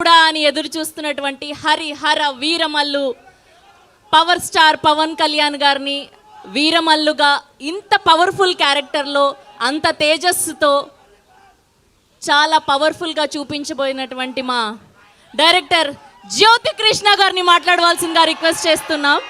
ఎప్పుడా అని ఎదురు చూస్తున్నటువంటి హరిహర వీరమల్లు పవర్ స్టార్ పవన్ కళ్యాణ్ గారిని వీరమల్లుగా ఇంత పవర్ఫుల్ క్యారెక్టర్లో అంత తేజస్సుతో చాలా పవర్ఫుల్గా చూపించబోయినటువంటి మా డైరెక్టర్ జ్యోతి కృష్ణ గారిని మాట్లాడవలసిందిగా రిక్వెస్ట్ చేస్తున్నాం.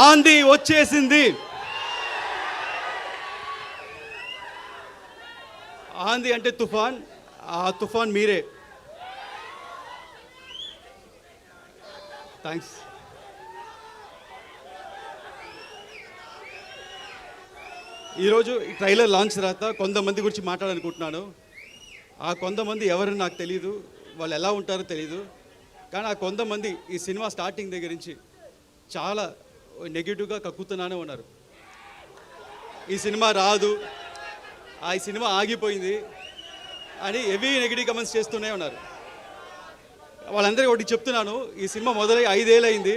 ఆంది వచ్చేసింది. ఆంది అంటే తుఫాన్, ఆ తుఫాన్ మీరే. థ్యాంక్స్. ఈరోజు ఈ ట్రైలర్ లాంచ్ తర్వాత కొంతమంది గురించి మాట్లాడాలనుకుంటున్నాను. ఆ కొంతమంది ఎవరని నాకు తెలియదు, వాళ్ళు ఎలా ఉంటారో తెలియదు. కానీ ఆ కొంతమంది ఈ సినిమా స్టార్టింగ్ దగ్గర నుంచి చాలా నెగిటివ్గా కక్కుతున్నానే ఉన్నారు. ఈ సినిమా రాదు, ఈ సినిమా ఆగిపోయింది అని హెవీ నెగిటివ్ కమెంట్స్ చేస్తూనే ఉన్నారు. వాళ్ళందరికీ ఒకటి చెప్తున్నాను, ఈ సినిమా మొదలై 5 ఏళ్ళు అయింది.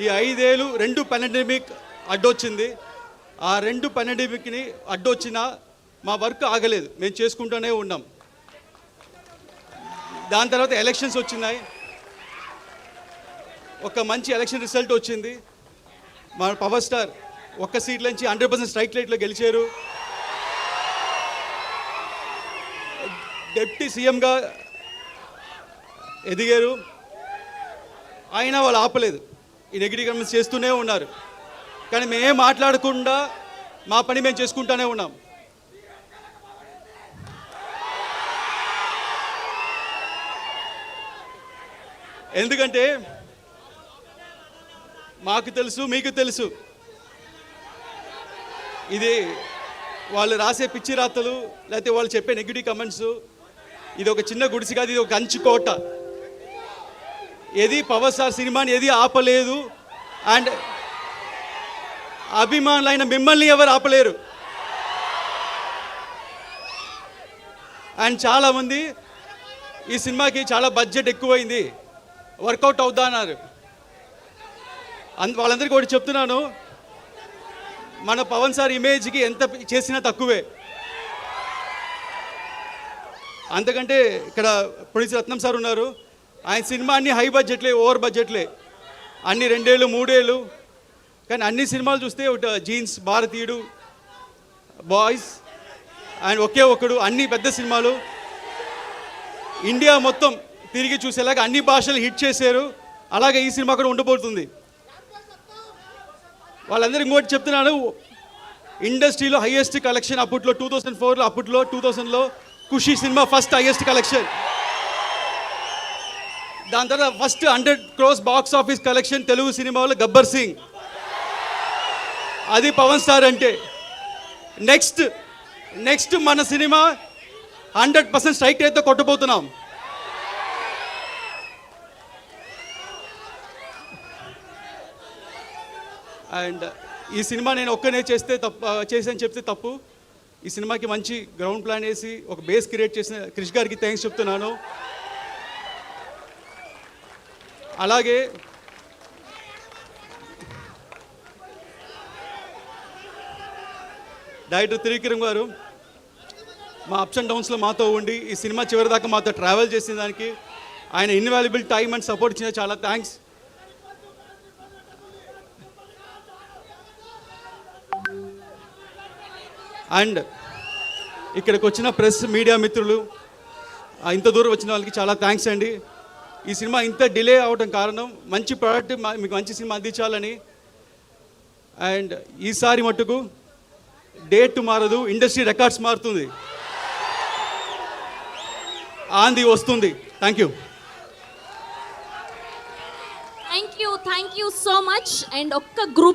ఈ 5 ఏళ్ళు 2 పాండమిక్ అడ్డొచ్చింది. ఆ 2 పాండమిక్ని అడ్డొచ్చినా మా వర్క్ ఆగలేదు, మేము చేసుకుంటూనే ఉన్నాం. దాని తర్వాత ఎలక్షన్స్ వచ్చినాయి, ఒక మంచి ఎలక్షన్ రిజల్ట్ వచ్చింది. మా పవర్ స్టార్ ఒక్క సీట్ నుంచి 100% స్ట్రైక్ రేట్లో గెలిచారు. డిప్యూటీ సీఎంగా ఎదిగారు. అయినా వాళ్ళు ఆపలేదు, ఈ నెగిటివ్ కమెంట్స్ చేస్తూనే ఉన్నారు. కానీ మేమేం మాట్లాడకుండా మా పని మేము చేసుకుంటూనే ఉన్నాం. ఎందుకంటే మాకు తెలుసు, మీకు తెలుసు, ఇది వాళ్ళు రాసే పిచ్చి రాతలు లేకపోతే వాళ్ళు చెప్పే నెగిటివ్ కమెంట్స్, ఇది ఒక చిన్న గుడిసి కాదు, ఇది ఒక కంచుకోట. ఏది పవర్ స్టార్ సినిమాని ఏది ఆపలేదు. అండ్ అభిమానులైన మిమ్మల్ని ఎవరు ఆపలేరు. అండ్ చాలామంది ఈ సినిమాకి చాలా బడ్జెట్ ఎక్కువైంది, వర్కౌట్ అవుతా అన్నారు. వాళ్ళందరికీ ఒకటి చెప్తున్నాను, మన పవన్ సార్ ఇమేజ్కి ఎంత చేసినా తక్కువే. అంతకంటే ఇక్కడ ప్రొడ్యూసర్ రత్నం సార్ ఉన్నారు, ఆయన సినిమా అన్ని హై బడ్జెట్లే, ఓవర్ బడ్జెట్లే, అన్ని 2 ఏళ్ళు 3 ఏళ్ళు. కానీ అన్ని సినిమాలు చూస్తే జీన్స్, భారతీయుడు, బాయ్స్ అండ్ ఒకే ఒకడు, అన్ని పెద్ద సినిమాలు ఇండియా మొత్తం తిరిగి చూసేలాగా అన్ని భాషలు హిట్ చేశారు. అలాగే ఈ సినిమా కూడా ఉండబోతుంది. వాళ్ళందరూ ఇంకోటి చెప్తున్నాను, ఇండస్ట్రీలో హైయెస్ట్ కలెక్షన్ అప్పట్లో 2004లో, అప్పట్లో 2000లో ఖుషి సినిమా ఫస్ట్ హైయెస్ట్ కలెక్షన్. దాని తర్వాత first 100 crores box office collection Telugu సినిమాలో గబ్బర్ సింగ్. అది పవన్ స్టార్ అంటే. నెక్స్ట్ మన సినిమా 100% స్ట్రైక్ రేట్తో కొట్టబోతున్నాం. అండ్ ఈ సినిమా నేను ఒక్కనే చేసాను చెప్తే తప్పు. ఈ సినిమాకి మంచి గ్రౌండ్ ప్లాన్ వేసి ఒక బేస్ క్రియేట్ చేసిన క్రిష్ గారికి థ్యాంక్స్ చెప్తున్నాను. అలాగే డైరెక్టర్ త్రివిక్రమ్ గారు మా అప్స్ అండ్ డౌన్స్లో మాతో ఉండి ఈ సినిమా చివరిదాకా మాతో ట్రావెల్ చేసిన దానికి ఆయన ఇన్వాల్యుబుల్ టైం అండ్ సపోర్ట్ ఇచ్చిన చాలా థ్యాంక్స్. అండ్ ఇక్కడికి వచ్చిన ప్రెస్ మీడియా మిత్రులు, ఇంత దూరం వచ్చిన వాళ్ళకి చాలా థ్యాంక్స్ అండి. ఈ సినిమా ఇంత డిలే అవడం కారణం మంచి ప్రోడక్ట్, మీకు మంచి సినిమా అందించాలని. అండ్ ఈసారి మట్టుకు డేట్ మారదు, ఇండస్ట్రీ రికార్డ్స్ మారుతుంది, ఆంది వస్తుంది. Thank you so much. And ఒక్క గ్రూప్